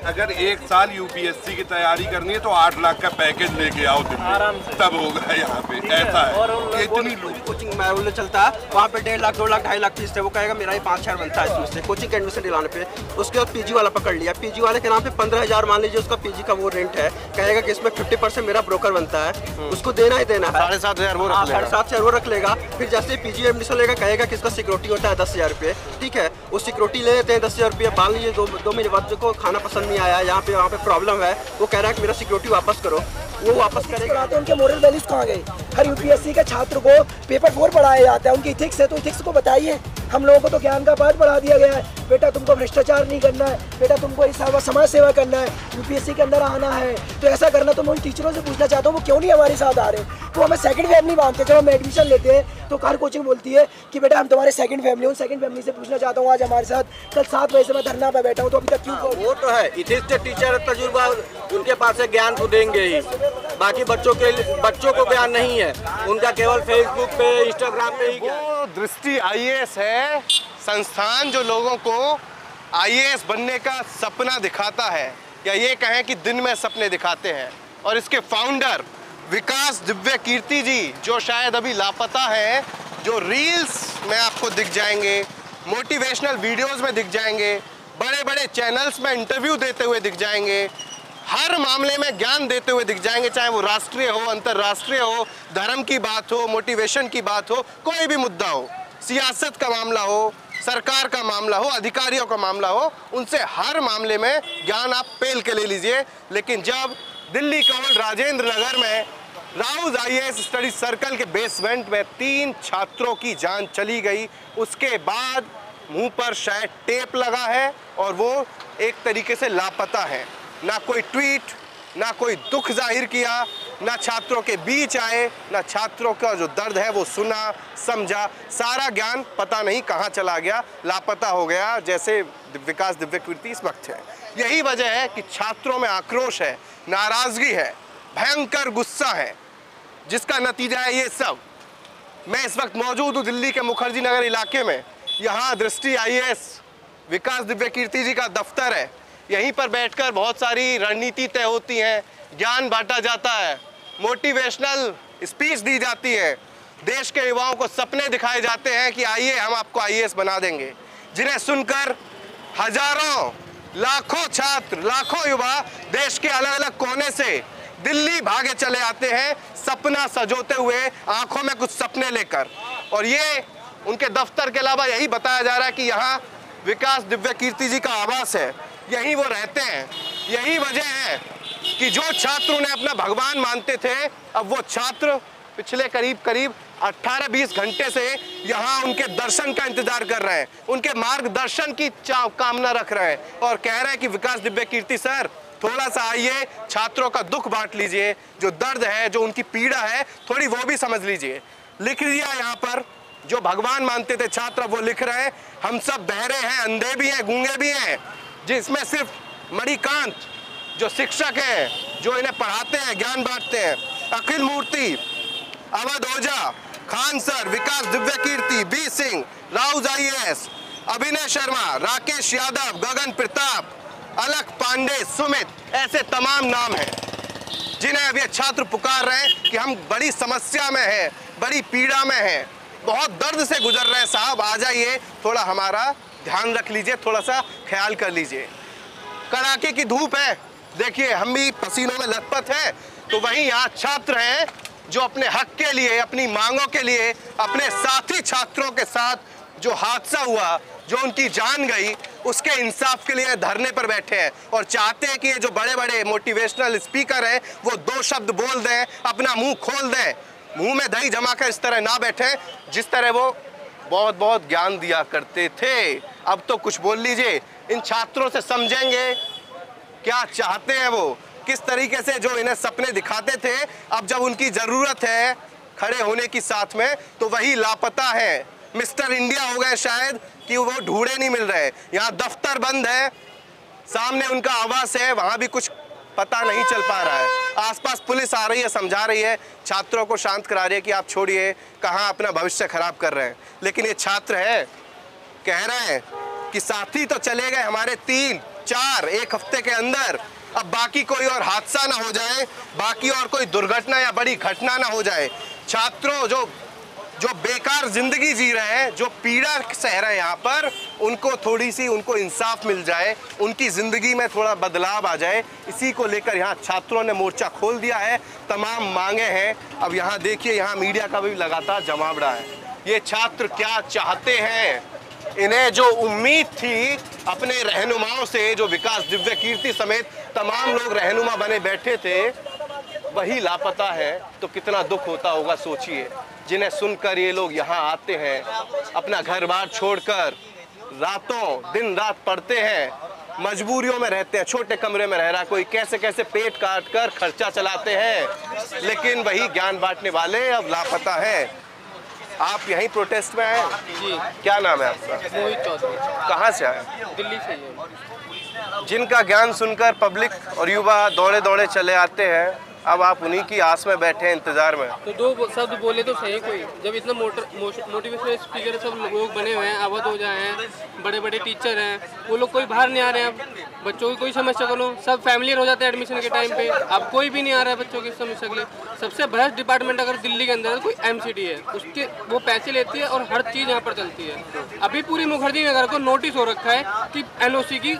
अगर एक साल यूपीएससी की तैयारी करनी है तो 8 लाख का पैकेज लेके आओ दिल्ली, तब होगा यहाँ पे। ऐसा है, इतनी कोचिंग में चलता है वहाँ पे 1.5 लाख 2 लाख 2.5 लाख फीस है, वो कहेगा मेरा ही 5,000 बनता है इसमें से कोचिंग के एडमिशन दिलाने पे। उसके बाद पीजी वाला पकड़ लिया, पीजी वाले के नाम पे 15,000 मान लीजिए उसका पीजी का वो रेंट है, कहेगा कि इसमें 50% मेरा ब्रोकर बनता है, उसको देना ही देना है। 7,500 वो रख लेगा, 7,500 वो रख लेगा। फिर जैसे पीजी एडमिशन लेगा कहेगा कि इसका सिक्योरिटी होता है 10,000 रुपये, ठीक है, वो सिक्योरिटी ले लेते हैं 10,000 रुपये। मान लीजिए 2 महीने बाद को खाना पसंद नहीं आया, यहाँ पे वहाँ पे प्रॉब्लम है, वो कह रहा है कि मेरा सिक्योरिटी वापस करो, वो वापस करेगा। तो उनके मोरल वैल्यूज कहाँ गए? हर यूपीएससी के छात्र को पेपर 4 पढ़ाया जाता है, उनकी इथिक्स है तो इथिक्स को बताइए। हम लोगों को तो ज्ञान का पाठ पढ़ा दिया गया है, बेटा तुमको भ्रष्टाचार नहीं करना है, बेटा तुमको इस समाज सेवा करना है, यूपीएससी के अंदर आना है तो ऐसा करना। तो मैं उन टीचरों से पूछना चाहता हूँ वो क्यों नहीं हमारे साथ आ रहे? वो हमें सेकंड फैमिली मानते हैं। जब हम एडमिशन लेते हैं तो हर कोचिंग बोलती है कि बेटा हम तुम्हारे सेकंड फैमिली। उन सेकंड फैमिली से पूछना चाहता हूँ आज हमारे साथ कल 7 बजे से मैं धरना पे बैठा हूँ तो अभी तक क्यों? वो तो है, इथिक्स के टीचर तजुर्बा उनके पास है, ज्ञान को देंगे ही, बाकी बच्चों को ज्ञान नहीं है, उनका केवल फेसबुक पे इंस्टाग्राम पे ही। वो दृष्टि आईएएस है संस्थान जो लोगों को आईएएस बनने का सपना दिखाता है, या ये कहें कि दिन में सपने दिखाते हैं। और इसके फाउंडर विकास दिव्य कीर्ति जी जो शायद अभी लापता हैं, जो रील्स में आपको दिख जाएंगे, मोटिवेशनल वीडियोस में दिख जाएंगे, बड़े बड़े चैनल्स में इंटरव्यू देते हुए दिख जाएंगे, हर मामले में ज्ञान देते हुए दिख जाएंगे, चाहे वो राष्ट्रीय हो, अंतर्राष्ट्रीय हो, धर्म की बात हो, मोटिवेशन की बात हो, कोई भी मुद्दा हो, सियासत का मामला हो, सरकार का मामला हो, अधिकारियों का मामला हो, उनसे हर मामले में ज्ञान आप पेल के ले लीजिए। लेकिन जब दिल्ली केवल राजेंद्र नगर में राउज आईएएस स्टडी सर्कल के बेसमेंट में 3 छात्रों की जान चली गई, उसके बाद मुंह पर शायद टेप लगा है और वो एक तरीके से लापता है। ना कोई ट्वीट, ना कोई दुख जाहिर किया, ना छात्रों के बीच आए, ना छात्रों का जो दर्द है वो सुना समझा, सारा ज्ञान पता नहीं कहाँ चला गया, लापता हो गया, जैसे विकास दिव्य कीर्ति इस वक्त है। यही वजह है कि छात्रों में आक्रोश है, नाराजगी है, भयंकर गुस्सा है, जिसका नतीजा है ये सब। मैं इस वक्त मौजूद हूँ दिल्ली के मुखर्जी नगर इलाके में, यहाँ दृष्टि आईएएस विकास दिव्य कीर्ति जी का दफ्तर है। यहीं पर बैठकर बहुत सारी रणनीति तय होती हैं, ज्ञान बांटा जाता है, मोटिवेशनल स्पीच दी जाती है, देश के युवाओं को सपने दिखाए जाते हैं कि आइए हम आपको आईएएस बना देंगे, जिन्हें सुनकर हजारों लाखों छात्र, लाखों युवा देश के अलग अलग कोने से दिल्ली भागे चले आते हैं, सपना सजोते हुए, आंखों में कुछ सपने लेकर। और ये उनके दफ्तर के अलावा यही बताया जा रहा है कि यहाँ विकास दिव्य कीर्ति जी का आवास है, यहीं वो रहते हैं। यही वजह है कि जो छात्र उन्हें अपना भगवान मानते थे, अब वो छात्र पिछले करीब 18-20 घंटे से यहाँ उनके दर्शन का इंतजार कर रहे हैं, उनके मार्गदर्शन की कामना रख रहे हैं और कह रहे हैं कि विकास दिव्य कीर्ति सर थोड़ा सा आइए, छात्रों का दुख बांट लीजिए, जो दर्द है, जो उनकी पीड़ा है, थोड़ी वो भी समझ लीजिए। लिख दिया यहाँ पर, जो भगवान मानते थे छात्र वो लिख रहे हैं, हम सब बहरे हैं, अंधे भी हैं, गूंगे भी हैं, जिसमें सिर्फ मणिकांत जो शिक्षक हैं, जो इन्हें पढ़ाते हैं, ज्ञान बांटते हैं, अखिल मूर्ति, अवध ओझा, खान सर, विकास दिव्य कीर्ति, बी सिंह, राउज आईएएस, अभिनय शर्मा, राकेश यादव, गगन प्रताप, अलक पांडे, सुमित, ऐसे तमाम नाम हैं जिन्हें अब ये छात्र पुकार रहे हैं कि हम बड़ी समस्या में हैं, बड़ी पीड़ा में हैं, बहुत दर्द से गुजर रहे हैं साहब, आ जाइए, थोड़ा हमारा ध्यान रख लीजिए, थोड़ा सा ख्याल कर लीजिए। कड़ाके की धूप है, देखिए हम भी पसीनों में लथपथ हैं, तो वहीं यहाँ छात्र हैं जो अपने हक के लिए, अपनी मांगों के लिए, अपने साथी छात्रों के साथ जो हादसा हुआ, जो उनकी जान गई, उसके इंसाफ के लिए धरने पर बैठे हैं और चाहते हैं कि ये जो बड़े बड़े मोटिवेशनल स्पीकर हैं वो 2 शब्द बोल दें, अपना मुंह खोल दें, मुंह में दही जमा कर इस तरह ना बैठे जिस तरह वो बहुत बहुत ज्ञान दिया करते थे। अब तो कुछ बोल लीजिए, इन छात्रों से समझेंगे क्या चाहते हैं वो, किस तरीके से जो इन्हें सपने दिखाते थे, अब जब उनकी ज़रूरत है खड़े होने की साथ में तो वही लापता है, मिस्टर इंडिया हो गए शायद कि वो ढूंढे नहीं मिल रहे। यहाँ दफ्तर बंद है, सामने उनका आवास है, वहाँ भी कुछ पता नहीं चल पा रहा है। आसपास पुलिस आ रही है, समझा रही है, छात्रों को शांत करा रही है कि आप छोड़िए, कहाँ अपना भविष्य खराब कर रहे हैं। लेकिन ये छात्र है, कह रहे हैं कि साथी तो चले गए हमारे 3, एक हफ्ते के अंदर अब बाकी कोई और हादसा ना हो जाए, बाकी और कोई दुर्घटना या बड़ी घटना ना हो जाए। छात्रों जो बेकार जिंदगी जी रहे हैं, जो पीड़ा सह रहे हैं यहाँ पर, उनको थोड़ी सी उनको इंसाफ मिल जाए, उनकी ज़िंदगी में थोड़ा बदलाव आ जाए, इसी को लेकर यहाँ छात्रों ने मोर्चा खोल दिया है। तमाम मांगे हैं। अब यहाँ देखिए, यहाँ मीडिया का भी लगातार जमावड़ा है। ये छात्र क्या चाहते हैं? इन्हें जो उम्मीद थी अपने रहनुमाओं से, जो विकास दिव्य कीर्ति समेत तमाम लोग रहनुमा बने बैठे थे, वही लापता है। तो कितना दुख होता होगा सोचिए, जिन्हें सुनकर ये लोग यहाँ आते हैं, अपना घर बार छोड़कर दिन रात पढ़ते हैं, मजबूरियों में रहते हैं, छोटे कमरे में रह रहा, कोई कैसे कैसे पेट काट कर खर्चा चलाते हैं, लेकिन वही ज्ञान बांटने वाले अब लापता हैं। आप यहीं प्रोटेस्ट में आए जी? क्या नाम है आपका? मोहित चौधरी। कहाँ से आए? दिल्ली से ही। जिनका ज्ञान सुनकर पब्लिक और युवा दौड़े दौड़े चले आते हैं, अब आप उन्हीं की आस में बैठे हैं, इंतजार में। तो दो शब्द बोले तो सही कोई, जब इतना मोटिवेशनल स्पीकर सब लोग बने हुए हैं, अवध हो जाए हैं, बड़े बड़े टीचर हैं, वो लोग कोई बाहर नहीं आ रहे हैं। अब बच्चों की कोई समस्या को लो, सब फैमिलियर हो जाते हैं एडमिशन के टाइम पे, अब कोई भी नहीं आ रहा है बच्चों की समस्या के लिए। सबसे भ्रष्ट डिपार्टमेंट अगर दिल्ली के अंदर कोई MCD है, उसके वो पैसे लेती है और हर चीज़ यहाँ पर चलती है। अभी पूरी मुखर्जी नगर को नोटिस हो रखा है कि NOC की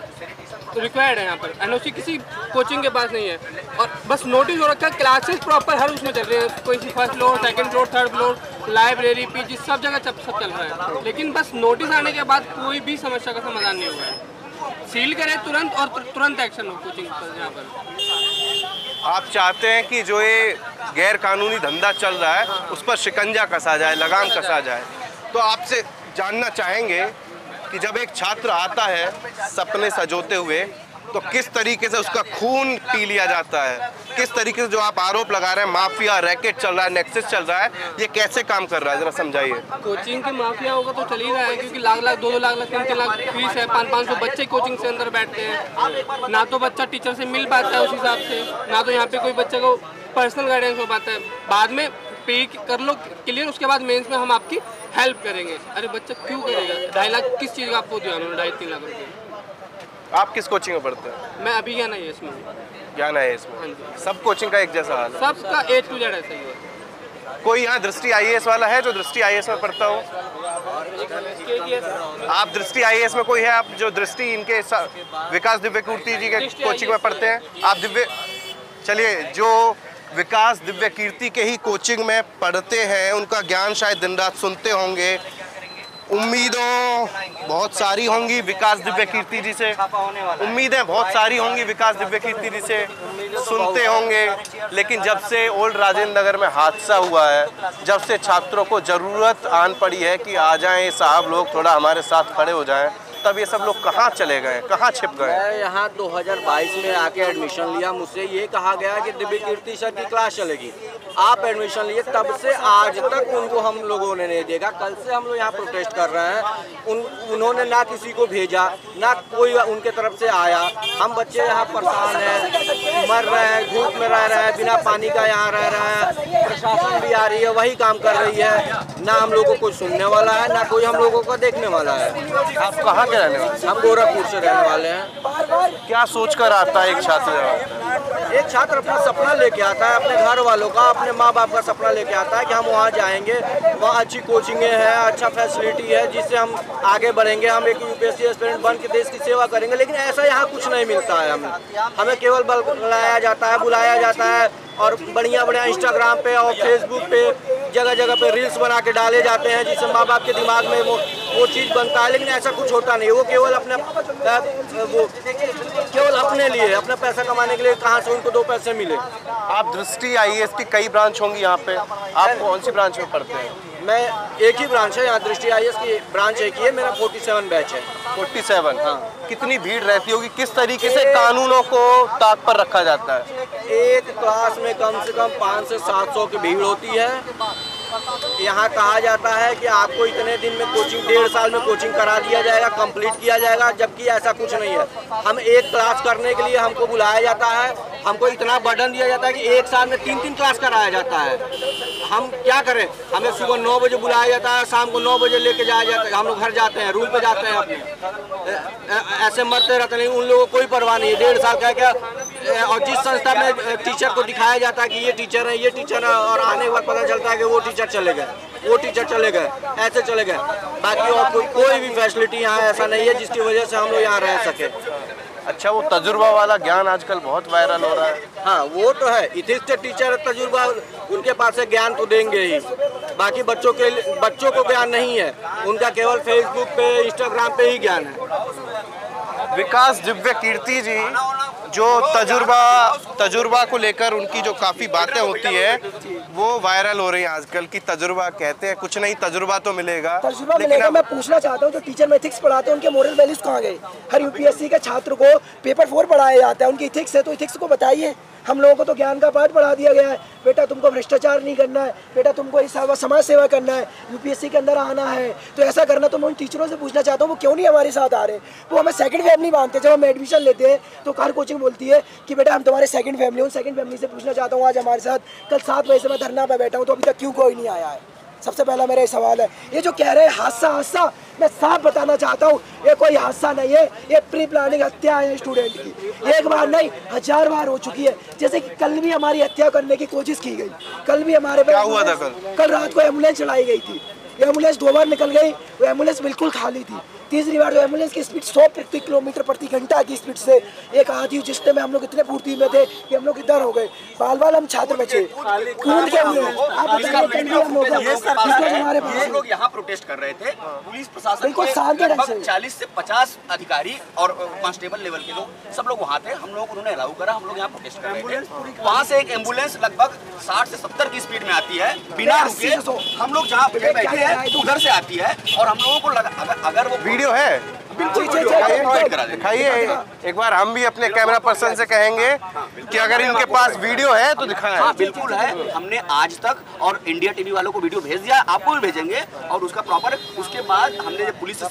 रिक्वायर्ड है, यहाँ पर NOC किसी कोचिंग के पास नहीं है, और बस नोटिस हो रखा है। क्लासेस प्रॉपर हर उसमें चल रहे हैं, कोई first floor, second floor, third floor, library, PG, सब जगह सब चल रहा है, लेकिन बस नोटिस आने के बाद कोई भी समस्या का समाधान नहीं हुआ है। सील करें तुरंत और तुरंत एक्शन हो कोचिंग पर। यहाँ पर आप चाहते हैं कि जो ये गैर कानूनी धंधा चल रहा है उस पर शिकंजा कसा जाए, लगाम कसा जाए। तो आपसे जानना चाहेंगे कि जब एक छात्र आता है सपने सजोते हुए, तो किस तरीके से उसका खून पी लिया जाता है, किस तरीके से जो आप आरोप लगा रहे हैं माफिया रैकेट चल रहा है, नेक्सस चल रहा है, ये कैसे काम कर रहा है, जरा समझाइए। कोचिंग के माफिया होगा तो चल ही रहा है, क्योंकि लाख 2-2 लाख 3-3 लाख फीस है, 500-500 बच्चे कोचिंग से अंदर बैठते हैं, ना तो बच्चा टीचर से मिल पाता है उस हिसाब से, ना तो यहाँ पे कोई बच्चे को पर्सनल गाइडेंस हो पाता है। बाद में पे कर लो क्लियर, उसके बाद मेंस में हम आपकी हेल्प करेंगे। अरे बच्चा क्यों करेगा? 2.5 लाख किस चीज़ का आपको दिया उन्होंने? 2.5-3 लाख रुपये। आप किस कोचिंग में पढ़ते हैं? मैं अभी ज्ञान IAS में। ज्ञान IAS में? हाँ जी। सब कोचिंग का एक जैसा हाल है? सबका A to Z ऐसा ही है। कोई यहाँ दृष्टि IAS वाला है जो दृष्टि IAS में पढ़ता हो? आप दृष्टि IAS में कोई है आप जो दृष्टि इनके विकास दिव्य कीर्ति जी के कोचिंग में पढ़ते हैं? आप चलिए, जो विकास दिव्य कीर्ति के ही कोचिंग में पढ़ते हैं, उनका ज्ञान शायद दिन रात सुनते होंगे, उम्मीदों बहुत सारी होंगी विकास दिव्य कीर्ति जी से, उम्मीदें बहुत सारी होंगी विकास दिव्य कीर्ति जी से, सुनते होंगे। लेकिन जब से ओल्ड राजेंद्र नगर में हादसा हुआ है, जब से छात्रों को ज़रूरत आन पड़ी है कि आ जाएं साहब लोग, थोड़ा हमारे साथ खड़े हो जाएं, तब ये सब लोग कहाँ चले गए, कहाँ छिप गए? मैं यहाँ 2022 में आके एडमिशन लिया, मुझसे ये कहा गया कि दिव्य कीर्ति सर की क्लास चलेगी, आप एडमिशन लिए, तब से आज तक उनको हम लोगों ने नहीं देखा। कल से हम लोग यहाँ प्रोटेस्ट कर रहे हैं, उन्होंने ना किसी को भेजा, ना कोई उनके तरफ से आया। हम बच्चे यहाँ परेशान हैं, मर रहे हैं, धूप में रह रहे हैं, बिना पानी का यहाँ रह रहे हैं, प्रशासन भी आ रही है वही काम कर रही है, ना हम लोगों को सुनने वाला है, ना कोई हम लोगों को देखने वाला है। आप कहाँ के रहने वाले? हम गोरखपुर से रहने वाले हैं। क्या सोच कर आता है एक छात्र? एक छात्र अपना सपना लेके आता है, अपने घर वालों का, अपने माँ बाप का सपना लेके आता है कि हम वहाँ जाएंगे, वहाँ अच्छी कोचिंगें हैं, अच्छा फैसिलिटी है, जिससे हम आगे बढ़ेंगे, हम एक UPSC एस्पिरेंट बन के देश की सेवा करेंगे। लेकिन ऐसा यहाँ कुछ नहीं मिलता है हमें केवल बुलाया जाता है और बढ़िया बढ़िया इंस्टाग्राम पे और फेसबुक पे जगह जगह पे रील्स बना के डाले जाते हैं, जिससे माँ बाप के दिमाग में वो चीज़ बनता है। लेकिन ऐसा कुछ होता नहीं, वो केवल अपने लिए, अपना पैसा कमाने के लिए, कहाँ से उनको 2 पैसे मिले। आप दृष्टि IAS की कई ब्रांच होंगी यहाँ पे, आप कौन सी ब्रांच में पढ़ते हैं? मैं एक ही ब्रांच है यहाँ, दृष्टि IAS की ब्रांच एक ही है, मेरा 47 बैच है। 47? हाँ। कितनी भीड़ रहती होगी, किस तरीके से कानूनों को ताक पर रखा जाता है? एक क्लास में कम से कम 500 से 700 की भीड़ होती है। यहाँ कहा जाता है कि आपको इतने दिन में कोचिंग, 1.5 साल में कोचिंग करा दिया जाएगा, कंप्लीट किया जाएगा, जबकि ऐसा कुछ नहीं है। हम एक क्लास करने के लिए हमको बुलाया जाता है, हमको इतना बर्डन दिया जाता है कि एक साल में 3-3 क्लास कराया जाता है। हम क्या करें? हमें सुबह 9 बजे बुलाया जाता है, शाम को 9 बजे लेके जाया जाता है, हम लोग घर जाते हैं, रूम पे जाते हैं अपने, ऐसे मरते रहते नहीं। उन लोगों को कोई परवाह नहीं है। 1.5 साल का क्या, और जिस संस्था में टीचर को दिखाया जाता है कि ये टीचर है, ये टीचर है, और आने के बाद पता चलता है कि वो टीचर चले गए, वो टीचर चले गए, ऐसे चले गए। बाकी और कोई भी फैसिलिटी यहाँ ऐसा नहीं है जिसकी वजह से हम लोग यहाँ रह सके। अच्छा, वो तजुर्बा वाला ज्ञान आजकल बहुत वायरल हो रहा है। हाँ, वो तो है। इथिक्स के टीचर तजुर्बा, उनके पास से ज्ञान तो देंगे ही। बाकी बच्चों को ज्ञान नहीं है, उनका केवल फेसबुक पे, इंस्टाग्राम पे ही ज्ञान है। विकास दिव्य कीर्ति जी जो तजुर्बा को लेकर उनकी जो काफ़ी बातें होती है वो वायरल हो रही है आजकल की। तजुर्बा कहते हैं, कुछ नहीं, तजुर्बा तो मिलेगा। तजुर्बा मिलेगा। मैं पूछना चाहता हूँ, जो टीचर में इथिक्स पढ़ाते हैं उनके मोरल वैल्यूज कहाँ गए? हर यूपीएससी के छात्र को पेपर 4 पढ़ाया जाता है, उनकी इथिक्स है तो इथिक्स को बताइए। हम लोगों को तो ज्ञान का पाठ पढ़ा दिया गया है, बेटा तुमको भ्रष्टाचार नहीं करना है, बेटा तुमको इस समाज सेवा करना है, यूपीएससी के अंदर आना है तो ऐसा करना। तो मैं उन टीचरों से पूछना चाहता हूँ वो क्यों नहीं हमारे साथ आ रहे? वो हमें सेकंड फैमिली मानते हैं। जब हम एडमिशन लेते हैं तो हर कोचिंग बोलती है कि बेटा हम तुम्हारे सेकंड फैमिली। उन सेकंड फैमिली से पूछना चाहता हूँ आज हमारे साथ कल 7 बजे से मैं धरना पे बैठा हूँ तो अभी तक क्यों कोई नहीं आया है? सबसे पहला मेरा ये सवाल है। ये जो कह रहे हैं हादसा, मैं साफ बताना चाहता हूँ ये कोई हादसा नहीं है, ये प्री प्लानिंग हत्या है स्टूडेंट की। एक बार नहीं 1000 बार हो चुकी है। जैसे कि कल भी हमारी हत्या करने की कोशिश की गई। कल भी हमारे पे क्या हुआ था? कल रात को एम्बुलेंस चलाई गई थी। एम्बुलेंस 2 बार निकल गई, वो एम्बुलेंस बिल्कुल खाली थी। तीसरी बार जो एम्बुलेंस की स्पीड 100 किलोमीटर प्रति घंटा की स्पीड से एक आती, जिससे में हम लोग इतने फुर्ती में थे कि हम लोग इधर हो गए। बाल हम छात्र बचे कूद के हुए। हम लोग यहाँ प्रोटेस्ट कर रहे थे, पुलिस प्रशासन बिल्कुल शांति ढंग से 40 से 50 अधिकारी और कांस्टेबल लेवल के लोग, सब लोग वहाँ थे। हम लोग उन्होंने अलाउ करा, हम लोग यहाँ प्रोटेस्ट कर रहे थे। वहाँ से एक एम्बुलेंस लगभग 60 से 70 की स्पीड में आती है बिना रुके। हम लोग जहाँ बैठे हैं उधर से आती है और हम लोगों को लगा अगर वो वीडियो है दिखाइए एक बार। हम भी अपने कैमरा पर्सन से कहेंगे कि अगर इनके पास वीडियो है तो दिखाएं। हाँ बिल्कुल है। हमने आज तक और इंडिया टीवी वालों को वीडियो भेज दिया, आपको भी भेजेंगे। और उसका प्रॉपर उसके बाद हमने जब पुलिस से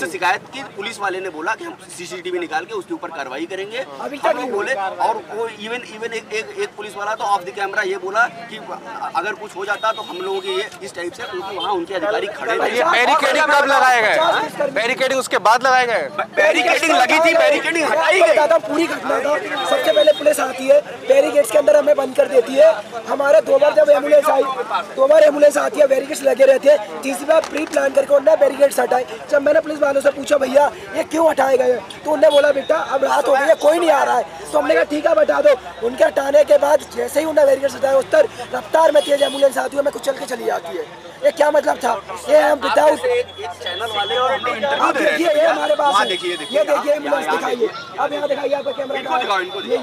शिकायत की, पुलिस वाले ने बोला कि हम CCTV निकाल के उसके ऊपर कार्रवाई करेंगे। हम लोग बोले, और वो इवन एक पुलिस वाला तो ऑफ द कैमरा ये बोला कि अगर कुछ हो जाता तो हम लोगों की ये इस टाइप से, क्योंकि वहाँ उनके अधिकारी खड़े थे। बैरिकेडिंग कब लगाए गए? बैरिकेडिंग उसके बाद लगाए गए? बैरिकेडिंग लगी थी, बैरिकेडिंग हटाई गई। पूरी घटना था। सबसे पहले पुलिस आती है, बैरिकेड्स के अंदर हमें बंद कर देती है। हमारे 2 बार जब एम्बुलेंस आई, 2 बार एम्बुलेंस आती है, बैरिकेड्स लगे रहते हैं। तीसरी बार प्री प्लान करके उन्होंने बैरिकेड्स हटाए। जब मैंने पुलिस वालों से पूछा भैया ये क्यों हटाए गए, तो उन्होंने बोला बेटा अब रात हो गई है, कोई नहीं आ रहा है। तो हमने कहा ठीक है हटा दो। उनके हटाने के बाद जैसे ही उन्होंने बैरिकेड्स हटाए उस तर रफ्तार में तेज एम्बुलेंस आती है, हमें कुचल के चली जाती है। ये क्या मतलब था? ये हम विदाउट चैनल वाले और देखिए ये हमारे पास है। ये देखिए एम्बुलेंस दिखाइए, अब यहाँ दिखाइए आपका कैमरा।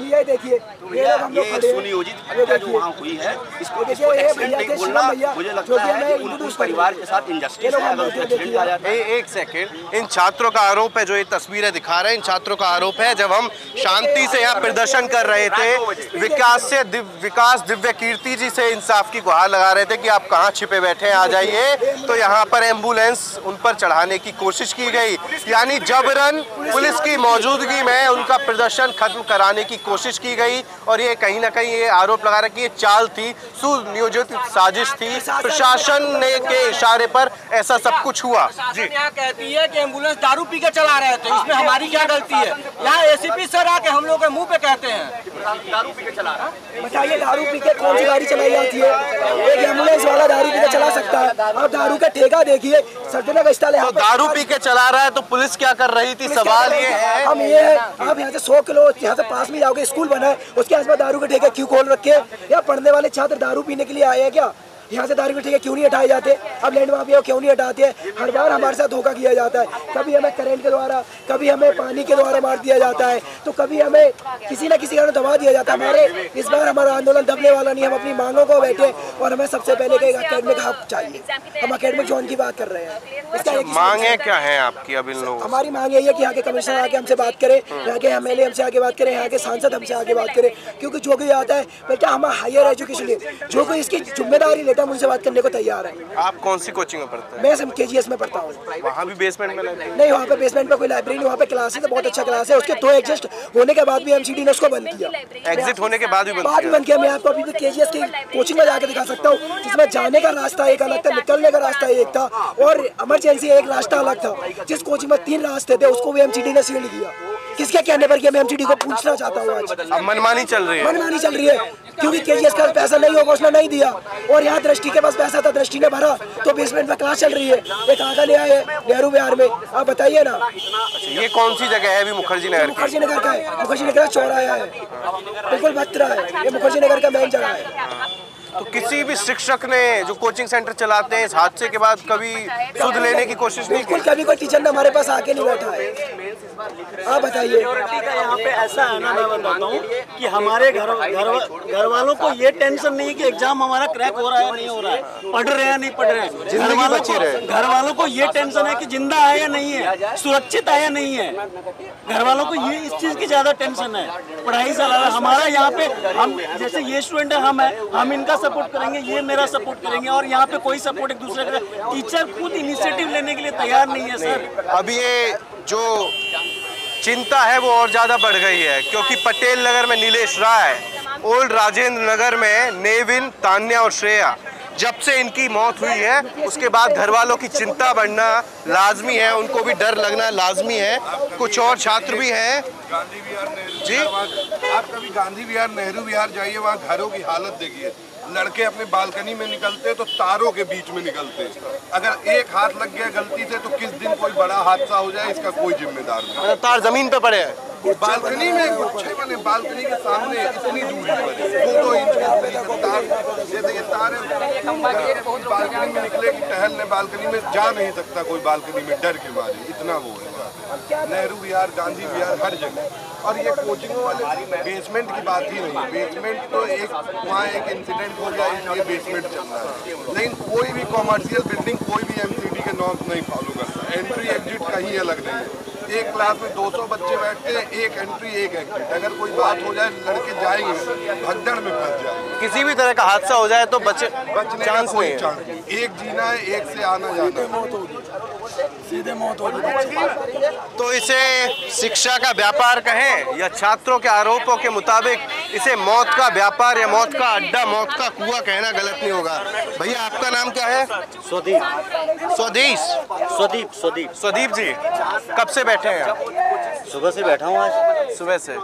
ये देखिए ये सुनियोजित हत्या जो वहाँ हुई है, इसको एक्सीडेंट नहीं बोलना, मुझे लगता है कि उस परिवार के साथ इंजस्टिस है। अगर उसका एक्सीडेंट आ जाता है। एक सेकेंड, इन छात्रों का आरोप है, जो ये तस्वीरें दिखा रहे हैं, इन छात्रों का आरोप है जब हम शांति से यहाँ प्रदर्शन कर रहे थे, विकास दिव्य कीर्ति जी से इंसाफ की गुहार लगा रहे थे कि आप कहाँ छिपे बैठे हैं, आ जाइए। तो यहाँ पर एम्बुलेंस उन पर चढ़ाने की कोशिश की गई, यानी जबरन पुलिस की मौजूदगी में उनका प्रदर्शन खत्म कराने की कोशिश की गई। और ये कहीं ना कहीं ये आरोप लगा रहा कि ये चाल थी, सुनियोजित साजिश थी, प्रशासन ने के इशारे पर ऐसा सब कुछ हुआ। जी यहाँ कहती है कि एम्बुलेंस दारू पी के चला रहे थे, इसमें हमारी क्या गलती है? यहाँ ACP सर आके हम लोग के मुंह पे कहते हैं दारू पी के चला रहा है। बताइए दारू पी के कौन सी गाड़ी चलाई जाती है? एक एम्बुलेंस वाला दारू पी के चला सकता है? आप दारू का ठेका देखिए, सर्जना का स्थल है। तो दारू पी के चला रहा है तो पुलिस क्या कर रही थी? सवाल ये है। हम ये है, आप यहाँ से 100 किलो यहाँ से पास में जाओगे, स्कूल बना है, उसके आसपास दारू के ठेके क्यों खोल रखे? या पढ़ने वाले छात्र दारू पीने के लिए आए हैं क्या? यहाँ से दारू के ठेके क्यों नहीं हटाए जाते? अब लैंड माफिया क्यों नहीं हटाते हैं? हर बार हमारे साथ धोखा किया जाता है। कभी हमें करंट के द्वारा, कभी हमें पानी के द्वारा मार दिया जाता है, तो कभी हमें किसी न किसी कारण दबा दिया जाता है। हमारे इस बार हमारा आंदोलन दबने वाला नहीं, हम अपनी मांगों को बैठे और हमें सबसे पहले एक अकेडमिक हक चाहिए। हम अकेडमिक जोन की बात कर रहे हैं। इसका मांगे क्या है आपकी? अब इन लोगों हमारी मांग यही है कि यहाँ के कमिश्नर आके हमसे बात करें, यहाँ के MLA हमसे आगे बात करें, यहाँ के सांसद हमसे आगे बात करें। क्योंकि जो कोई आता है बेटा हमारा हायर एजुकेशन है, जो कोई इसकी जिम्मेदारी बेटा हम उनसे बात करने को तैयार है। आप कौन सी कोचिंग में पढ़ते हैं? मैं KGS में पढ़ता हूँ। वहाँ भी बेसमेंट में नहीं, वहाँ पे बेसमेंट में कोई लाइब्रेरी नहीं, वहाँ पे क्लासेस है, बहुत अच्छा क्लास है। उसके 2 एग्जिस्ट होने के बाद भी MCD ने उसको बंद किया। एग्जिट होने के बाद भी बंद किया। मैं आपको अभी भी KGS की कोचिंग में जाकर दिखा सकता हूँ, जिसमें जाने का रास्ता एक अलग था, निकलने का रास्ता एक था, और इमरजेंसी एक रास्ता अलग था। जिस कोचिंग में 3 रास्ते थे उसको भी MCD ने सील किया। किसके कहने पर किया, मैं MCD को पूछना चाहता हूँ आज। अब मनमानी चल रही है। मनमानी चल रही है क्योंकि KGS का पैसा नहीं होगा, उसने नहीं दिया, और यहाँ दृष्टि के पास पैसा था, दृष्टि ने भरा, तो बेसमेंट में क्लास चल रही है। एक आगा नया है नेहरू विहार में, आप बताइए ना। ये कौन सी जगह है अभी? मुखर्जी नगर। मुखर्जी नगर का है, मुखर्जी नगर का चौराहा है, बिल्कुल बत्रा है, ये मुखर्जी नगर का मेन जगह है। तो किसी भी शिक्षक ने जो कोचिंग सेंटर चलाते हैं इस हादसे के बाद कभी सुध लेने की कोशिश नहीं की? कभी कोई टीचर ने हमारे पास आके नहीं बैठा है। आप बताइए। यहाँ पे ऐसा है ना, मैं बताता हूँ कि हमारे घर वालों को ये टेंशन नहीं है कि एग्जाम हमारा क्रैक हो रहा है नहीं हो रहा है, पढ़ रहे हैं नहीं पढ़ रहे हैं। घर वालों को ये टेंशन है कि जिंदा है या नहीं है, सुरक्षित है या नहीं है। घर वालों को ये इस चीज की ज्यादा टेंशन है। पढ़ाई से हमारा यहाँ पे हम जैसे ये स्टूडेंट है, हम इनका सपोर्ट करेंगे, ये मेरा सपोर्ट करेंगे, और यहाँ पे कोई सपोर्ट एक दूसरे का। टीचर खुद इनिशिएटिव लेने के लिए तैयार नहीं है सर। अब ये जो चिंता है वो और ज्यादा बढ़ गई है क्योंकि पटेल नगर में नीलेश राय, ओल्ड राजेंद्र नगर में नेविन, तान्या और श्रेया, जब से इनकी मौत हुई है उसके बाद घर वालों की चिंता बढ़ना लाजमी है, उनको भी डर लगना लाजमी है। कुछ और छात्र भी हैं। गांधी विहार नेहरू जी, आप कभी गांधी विहार नेहरू विहार जाइए, वहाँ घरों की हालत देखिए। लड़के अपने बालकनी में निकलते तो तारों के बीच में निकलते। अगर एक हाथ लग गया गलती से तो किस दिन कोई बड़ा हादसा हो जाए इसका कोई जिम्मेदार नहीं। तार जमीन पे पड़े हैं बालकनी में, गुच्छे बने बालकनी के सामने, इतनी दूरी पर 2-2 इंच के तार, ये तार बालकनी में निकले कि टहलने बालकनी में जा नहीं सकता कोई, बालकनी में डर के मारे, इतना वो है। नेहरू विहार, गांधी विहार, हर जगह। और ये कोचिंग वाले बेसमेंट की बात ही नहीं, बेसमेंट तो एक वहाँ एक इंसिडेंट हो गया इसलिए बेसमेंट चल रहा है, लेकिन कोई भी कॉमर्शियल बिल्डिंग कोई भी MCD के नॉर्म्स नहीं फॉलो करता। एंट्री एग्जिट कहीं अलग नहीं है। एक क्लास में 200 बच्चे बैठते हैं, एक एंट्री एक एग्जिट। अगर कोई बात हो जाए लड़के जाएंगे भगदड़ में फंस जाएंगे। किसी भी तरह का हादसा हो जाए तो बचने चांस नहीं है। एक जीना है, एक से आना जाना, सीधे मौत होगी। तो इसे शिक्षा का व्यापार कहें या छात्रों के आरोपों के मुताबिक इसे मौत का व्यापार या मौत का अड्डा, मौत का कुआं कहना गलत नहीं होगा। भैया आपका नाम क्या है? स्वदीप जी, कब से बैठे हैं आप? सुबह से बैठा हूँ आज। सुबह से।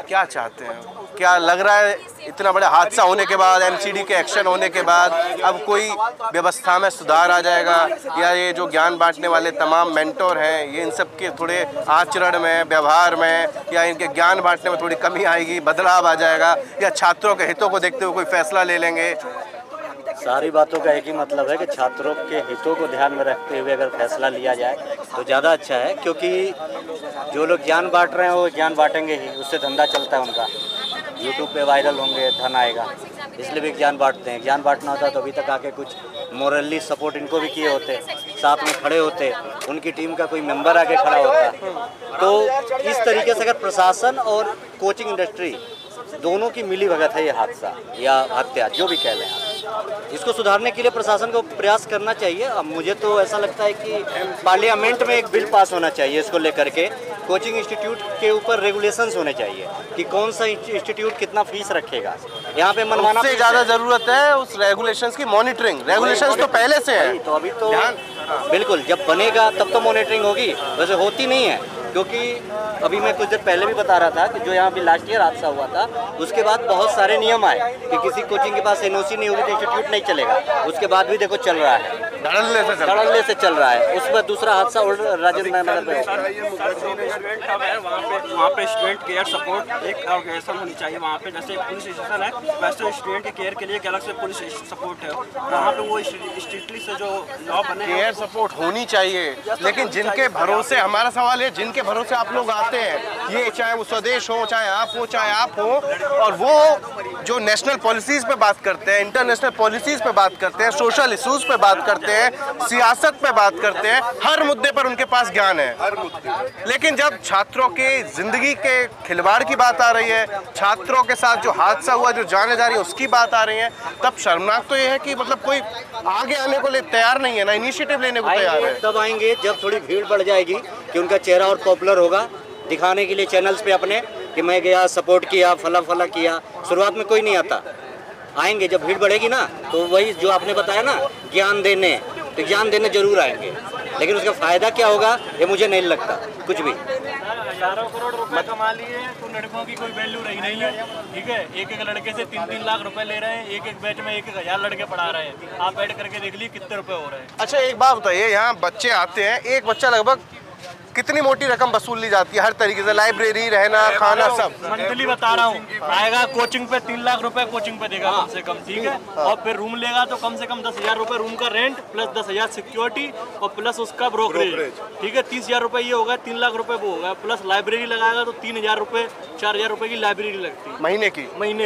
क्या चाहते हैं? क्या लग रहा है इतना बड़ा हादसा होने के बाद, MCD के एक्शन होने के बाद अब कोई व्यवस्था में सुधार आ जाएगा, या ये जो ज्ञान बांटने वाले तमाम मेंटोर हैं ये इन सब के थोड़े आचरण में, व्यवहार में, या इनके ज्ञान बांटने में थोड़ी कमी आएगी, बदलाव आ जाएगा, या छात्रों के हितों को देखते हुए कोई फैसला ले लेंगे? सारी बातों का एक ही मतलब है कि छात्रों के हितों को ध्यान में रखते हुए अगर फैसला लिया जाए तो ज़्यादा अच्छा है, क्योंकि जो लोग ज्ञान बांट रहे हैं वो ज्ञान बांटेंगे ही, उससे धंधा चलता है उनका, यूट्यूब पे वायरल होंगे, धन आएगा, इसलिए भी ज्ञान बांटते हैं। ज्ञान बांटना होता तो अभी तक आके कुछ मोरली सपोर्ट इनको भी किए होते, साथ में खड़े होते, उनकी टीम का कोई मेंबर आके खड़ा होता। तो इस तरीके से अगर प्रशासन और कोचिंग इंडस्ट्री दोनों की मिली भगत है ये हादसा या हत्या जो भी कह लें आप, इसको सुधारने के लिए प्रशासन को प्रयास करना चाहिए। अब मुझे तो ऐसा लगता है कि पार्लियामेंट में एक बिल पास होना चाहिए इसको लेकर के, कोचिंग इंस्टीट्यूट के ऊपर रेगुलेशंस होने चाहिए कि कौन सा इंस्टीट्यूट कितना फीस रखेगा। यहाँ पे मनमाना से ज़्यादा ज़रूरत है उस रेगुलेशंस की मॉनिटरिंग। रेगुलेशंस तो पहले से है, तो अभी तो बिल्कुल जब बनेगा तब तो मॉनिटरिंग होगी, वैसे होती नहीं है। क्योंकि अभी मैं कुछ देर पहले भी बता रहा था कि जो यहाँ पे लास्ट ईयर हादसा हुआ था उसके बाद बहुत सारे नियम आए कि किसी कोचिंग के पास NOC नहीं होगी तो इंस्टीट्यूट नहीं चलेगा। उसके बाद भी देखो चल रहा है, धड़ल्ले से चल रहा है। उसमें दूसरा हादसा राजेंद्र नगर में वहाँ पे स्टूडेंट केयर सपोर्ट एक ऑर्गेनाइजेशन होनी चाहिए। वहाँ पे जैसे पुलिस स्टेशन है वैसे स्टूडेंट के केयर के लिए एक अलग से पुलिस सपोर्ट है। वहाँ पे वो स्ट्रिक्टली से जो लॉ बने केयर सपोर्ट होनी चाहिए, लेकिन जिनके भरोसे, हमारा सवाल है जिनके भरोसे आप लोग आते हैं, ये चाहे वो स्वदेश हो, चाहे आप हो, और वो जो नेशनल पॉलिसीज़ पे बात करते हैं, इंटरनेशनल पॉलिसीज़ पे बात करते हैं, सोशल इश्यूज़ पे बात करते हैं, सियासत पे बात करते हैं, हर मुद्दे पर उनके पास ज्ञान है। लेकिन जब छात्रों के ज़िंदगी के खिलवाड़ की बात आ रही है, छात्रों के साथ जो हादसा हुआ, जो जाने जा रही है, उसकी बात आ रही है, तब शर्मनाक तो ये है कि मतलब कोई आगे आने को तैयार नहीं है, ना इनिशिएटिव लेने को तैयार है। तब आएंगे जब थोड़ी भीड़ बढ़ जाएगी कि उनका चेहरा और पॉपुलर होगा, दिखाने के लिए चैनल्स पे अपने कि मैं गया, सपोर्ट किया, फला फला किया। शुरुआत में कोई नहीं आता, आएंगे जब भीड़ बढ़ेगी ना, तो वही जो आपने बताया ना ज्ञान देने, तो ज्ञान देने जरूर आएंगे, लेकिन उसका फ़ायदा क्या होगा ये मुझे नहीं लगता कुछ भी। 11 करोड़ रुपए कमा लिए तो लड़कों की कोई वैल्यू रही नहीं है, ठीक है। एक एक लड़के से 3-3 लाख रुपए ले रहे हैं, एक एक बैच में 1-1 हज़ार लड़के पढ़ा रहे हैं। आप ऐड करके देख लीजिए कितने रुपए हो रहे हैं। अच्छा एक बात बताइए, यहाँ बच्चे आते हैं, एक बच्चा लगभग कितनी मोटी रकम वसूल ली जाती है हर तरीके से, लाइब्रेरी, रहना, खाना, सब? मंथली बता रहा हूँ, आएगा कोचिंग पे 3 लाख रुपए कोचिंग पे देगा कम से कम, ठीक है। और फिर रूम लेगा तो कम से कम 10,000 रुपए रूम का रेंट, प्लस 10,000 सिक्योरिटी और प्लस उसका ब्रोकरेज, ठीक है। 30,000 रुपए ये होगा, 3 लाख रुपए वो होगा, प्लस लाइब्रेरी लगाएगा तो 3,000 रुपए, 4,000 रुपए की लाइब्रेरी लगती है महीने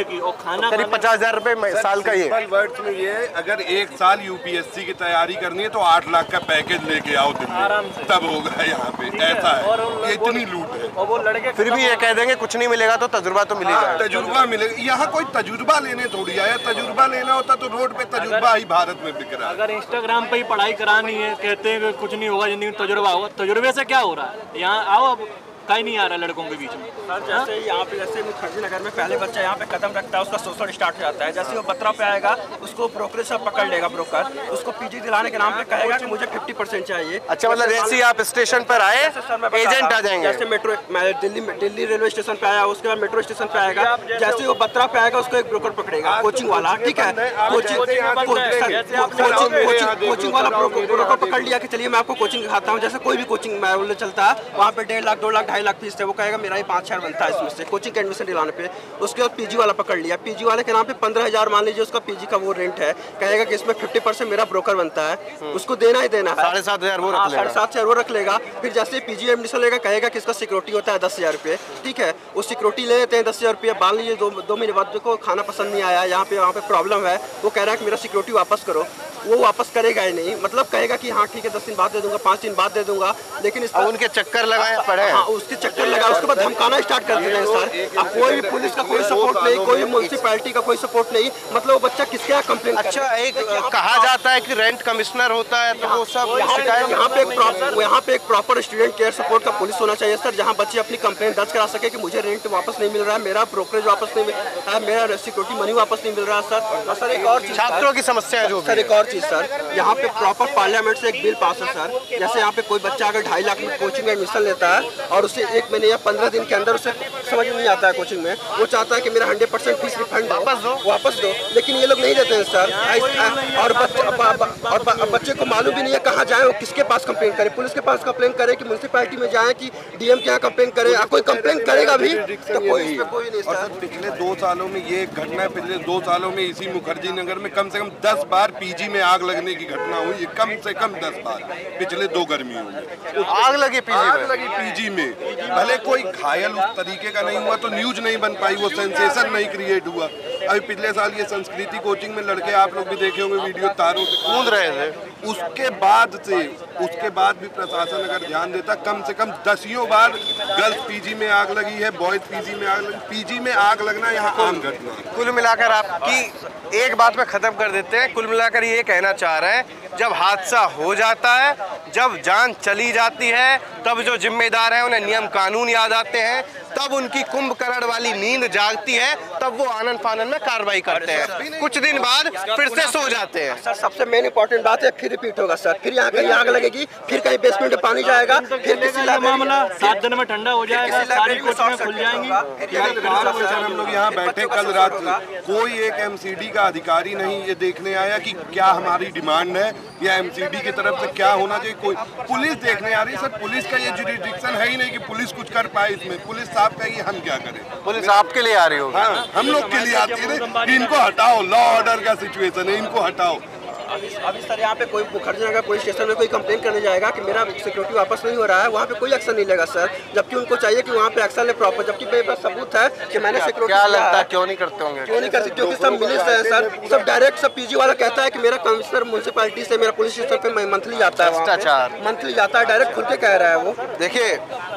की। और खाना करीब 50,000 रुपए साल का। ये वर्ड्स में ये अगर एक साल यूपीएससी की तैयारी करनी है तो 8 लाख का पैकेज लेके आओ आराम से, तब होगा यहाँ पे। ऐसा है, ये इतनी लूट है। और वो लड़के फिर भी ये कह देंगे कुछ नहीं मिलेगा तो तजुर्बा तो मिलेगा। तजुर्बा मिलेगा, यहाँ कोई तजुर्बा लेने थोड़ी आया। तजुर्बा लेना होता तो रोड पे तजुर्बा ही भारत में बिक रहा है। अगर इंस्टाग्राम पे ही पढ़ाई करानी है, कहते हैं कि कुछ नहीं होगा जिंदगी में, तजुर्बा होगा। तजुर्बे से क्या हो रहा है? यहाँ आओ, अब कहीं नहीं आ रहा लड़कों के बीच में। सर जैसे यहाँ पे जैसे मुखर्जी नगर में पहले बच्चा यहाँ पे कदम रखता है, उसका सोशल स्टार्ट हो जाता है। जैसे वो 12 पे आएगा, उसको ब्रोकरेज से पकड़ लेगा ब्रोकर, उसको पीजी दिलाने के नाम पे कहेगा कि मुझे 50% चाहिए। अच्छा, मतलब जैसे ही आप स्टेशन पर आए एजेंट आ जाएंगे। जैसे मेट्रो, मैं दिल्ली रेलवे स्टेशन पे आया, उसके बाद मेट्रो स्टेशन पे आएगा, जैसे वो 12 पे आएगा उसको एक ब्रोकर पकड़ेगा, कोचिंग वाला, ठीक है। कोचिंग वाला ब्रोकर पकड़ लिया कि चलिए मैं आपको कोचिंग दिखाता हूँ। जैसे कोई भी कोचिंग में चलता है, वहाँ पे 1.5 लाख, 2 लाख, 2.5 लाख फीस है, वो कहेगा मेरा ही 5-6 बनता है इसमें से कोचिंग के एडमिशन दिलाने पे। उसके बाद पीजी वाला पकड़ लिया, पीजी वाले के नाम पे 15,000 मान लीजिए उसका पीजी का वो रेंट है, कहेगा कि इसमें 50% मेरा ब्रोकर बनता है, उसको देना ही देना है। 7,500 वो रख लेगा। 7,500 वो रख लेगा। फिर जैसे पीजी एडमिशन लेगा, कहेगा कि इसका सिक्योरिटी होता है 10,000 रुपये, ठीक है। वो सिक्योरिटी ले लेते हैं 10,000 रुपये। मान लीजिए 2 महीने बाद को खाना पसंद नहीं आया, यहाँ पे प्रॉब्लम है, वो कह रहा है कि मेरा सिक्योरिटी वापस करो, वो वापस करेगा ही नहीं। मतलब कहेगा कि हाँ ठीक है 10 दिन बाद दे दूंगा, 5 दिन बाद दे दूंगा, लेकिन इस उनके चक्कर लगाए पड़े। हाँ, उसके चक्कर लगा, उसके बाद धमकाना स्टार्ट कर देते हैं सर। अब कोई भी पुलिस का कोई सपोर्ट नहीं, कोई म्युनिसिपैलिटी का कोई सपोर्ट नहीं, मतलब वो बच्चा किसके यहाँ कंप्लेन। अच्छा, एक कहा जाता है कि रेंट कमिश्नर होता है, तो वो सब यहाँ पे एक प्रॉपर स्टूडेंट केयर सपोर्ट का पुलिस होना चाहिए सर, जहाँ बच्चे अपनी कंप्लेन दर्ज करा सके कि मुझे रेंट वापस नहीं मिल रहा है, मेरा ब्रोकरेज वापस नहीं मिल रहा है, मेरा सिक्योरिटी मनी वापस नहीं मिल रहा है सर। और सर एक और चीज, छात्रों की समस्या है जो सर, एक और चीज सर, यहाँ पे प्रॉपर पार्लियामेंट से एक बिल पास है सर। जैसे यहाँ पे कोई बच्चा अगर 2.5 लाख में कोचिंग में एडमिशन लेता है और उसे 1 महीने या 15 दिन के अंदर उसे समझ में नहीं आता है कोचिंग में, वो चाहता है कि मेरा 100% फीस रिफंड वापस दो, लेकिन ये लोग नहीं देते हैं सर। और बच्चे को मालूम भी नहीं है कहाँ जाए, वो किसके पास कंप्लेन करे, पुलिस के पास कंप्लेन करे कि म्युनिसिपैलिटी में जाए कि डीएम के यहाँ कंप्लेन करे। कोई कंप्लेन करेगा भी तो कोई नहीं सर। पिछले 2 सालों में ये घटना, पिछले 2 सालों में इसी मुखर्जी नगर में कम से कम 10 बार पीजी में आग लगने की घटना हुई, कम से कम 10 बार पिछले 2 गर्मियों में आग लगी पीजी में। भले कोई घायल उस तरीके का नहीं हुआ तो न्यूज नहीं बन पाई, वो सेंसेशन नहीं क्रिएट हुआ। अभी पिछले साल ये संस्कृति कोचिंग में लड़के, आप लोग भी देखे होंगे वीडियो, तारों से कूद रहे थे। उसके बाद भी प्रशासन अगर ध्यान देता, कम से कम 10 बार गर्ल्स पीजी में आग लगी है, बॉयज पीजी में आग लगी। पीजी में आग लगना यहाँ आम घटना है। कुल मिलाकर आपकी एक बात में ख़त्म कर देते हैं, कुल मिलाकर ये कहना चाह रहे हैं, जब हादसा हो जाता है, जब जान चली जाती है, तब जो जिम्मेदार हैं उन्हें नियम कानून याद आते हैं, तब उनकी कुंभकर्ण वाली नींद जागती है, तब वो आनंद फानंद में कार्रवाई करते हैं, कुछ दिन बाद फिर से सो जाते हैं। सर सबसे मेन इंपॉर्टेंट बात है, फिर रिपीट होगा सर, फिर यहाँ कहीं आग लगेगी, फिर कहीं बेसमेंट में पानी जाएगा, फिर किसी मामला 7 दिन में ठंडा हो जाएगा, सारी कोचिंग खुल जाएंगी। हम लोग यहाँ बैठे कल रात, कोई एक एमसीडी का अधिकारी नहीं ये देखने आया कि क्या हमारी डिमांड है या एमसीडी की तरफ से क्या होना चाहिए। कोई पुलिस देखने आ रही है सर, पुलिस का ये जुरिडिक्शन है ही नहीं कि पुलिस कुछ कर पाए इसमें। पुलिस साहब कहेगी हम क्या करें, पुलिस आपके लिए आ रही होगी। हाँ, हम लोग के लिए आती है, इनको हटाओ, लॉ ऑर्डर का सिचुएशन है, इनको हटाओ। अभी सर यहाँ पे कोई मुखर्जी नगर पुलिस स्टेशन में कोई कंप्लेन करने जाएगा कि मेरा सिक्योरिटी वापस नहीं हो रहा है, वहाँ पे कोई एक्शन नहीं लेगा सर, जबकि उनको चाहिए कि वहाँ पे एक्शन ले प्रॉपर, जबकि मेरे पास सबूत है कि मैंने सिक्योरिटी। क्या लगता है क्यों नहीं करते होंगे? क्यों नहीं करते? क्योंकि सब मिनिस्टर है सर, सब डायरेक्ट सब पीजी वाला कहता है कि मेरा कमिश्नर म्यूनसिपैलिटी से मेरा पुलिस स्टेशन पे मंथली जाता है, भ्रष्टाचार मंथली जाता है, डायरेक्ट खुल के कह रहा है वो। देखिए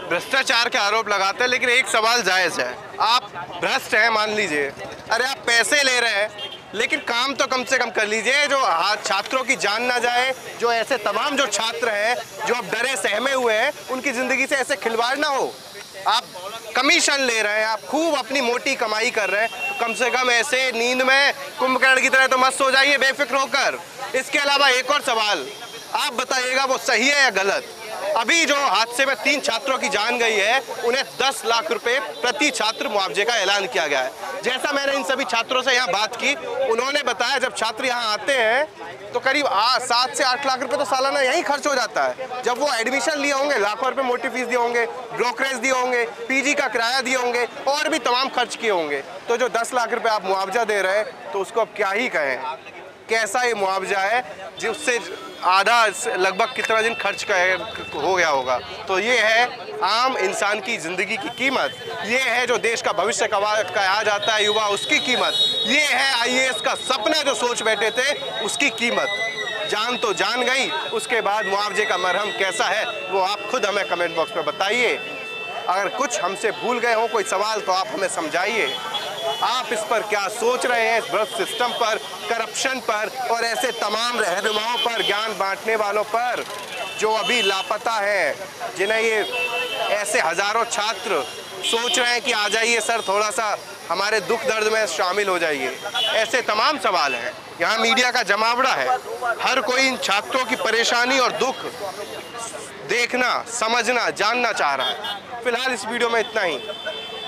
भ्रष्टाचार के आरोप लगाते हैं, लेकिन एक सवाल जायज है, आप भ्रष्ट हैं मान लीजिए, अरे आप पैसे ले रहे हैं लेकिन काम तो कम से कम कर लीजिए, जो छात्रों की जान ना जाए, जो ऐसे तमाम जो छात्र हैं जो अब डरे सहमे हुए हैं उनकी जिंदगी से ऐसे खिलवाड़ ना हो। आप कमीशन ले रहे हैं, आप खूब अपनी मोटी कमाई कर रहे हैं, तो कम से कम ऐसे नींद में कुंभकर्ण की तरह तो मस्त हो जाइए बेफिक्र होकर। इसके अलावा एक और सवाल, आप बताइएगा वो सही है या गलत? अभी जो हादसे में 3 छात्रों की जान गई है, उन्हें 10 लाख रुपए प्रति छात्र मुआवजे का ऐलान किया गया है। जैसा मैंने इन सभी छात्रों से यहाँ बात की, उन्होंने बताया जब छात्र यहाँ आते हैं तो करीब 7 से 8 लाख रुपए तो सालाना यहीं खर्च हो जाता है। जब वो एडमिशन लिए होंगे, लाखों रुपए मोटी फीस दिए होंगे, ब्रोकरेज दिए होंगे, पीजी का किराया दिए होंगे और भी तमाम खर्च किए होंगे। तो जो 10 लाख रुपए आप मुआवजा दे रहे हैं तो उसको अब क्या ही कहें, कैसा ये मुआवजा है जिससे आधा लगभग कितना दिन खर्च हो गया होगा। तो ये है आम इंसान की ज़िंदगी की कीमत, ये है जो देश का भविष्य कहा जाता है युवा, उसकी कीमत, ये है आईएएस का सपना जो सोच बैठे थे उसकी कीमत। जान तो जान गई, उसके बाद मुआवजे का मरहम कैसा है वो आप खुद हमें कमेंट बॉक्स में बताइए। अगर कुछ हमसे भूल गए हो कोई सवाल तो आप हमें समझाइए, आप इस पर क्या सोच रहे हैं, इस भ्रष्ट सिस्टम पर, करप्शन पर और ऐसे तमाम रहनुमाओं पर, ज्ञान बांटने वालों पर जो अभी लापता है, जिन्हें ये ऐसे हजारों छात्र सोच रहे हैं कि आ जाइए सर थोड़ा सा हमारे दुख दर्द में शामिल हो जाइए। ऐसे तमाम सवाल हैं। यहाँ मीडिया का जमावड़ा है, हर कोई इन छात्रों की परेशानी और दुख देखना, समझना, जानना चाह रहा है। फिलहाल इस वीडियो में इतना ही,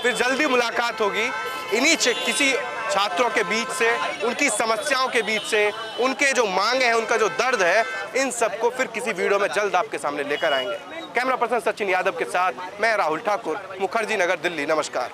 फिर जल्दी मुलाकात होगी इन्हीं किसी छात्रों के बीच से, उनकी समस्याओं के बीच से, उनके जो मांगे हैं, उनका जो दर्द है, इन सबको फिर किसी वीडियो में जल्द आपके सामने लेकर आएंगे। कैमरा पर्सन सचिन यादव के साथ मैं राहुल ठाकुर, मुखर्जी नगर, दिल्ली। नमस्कार।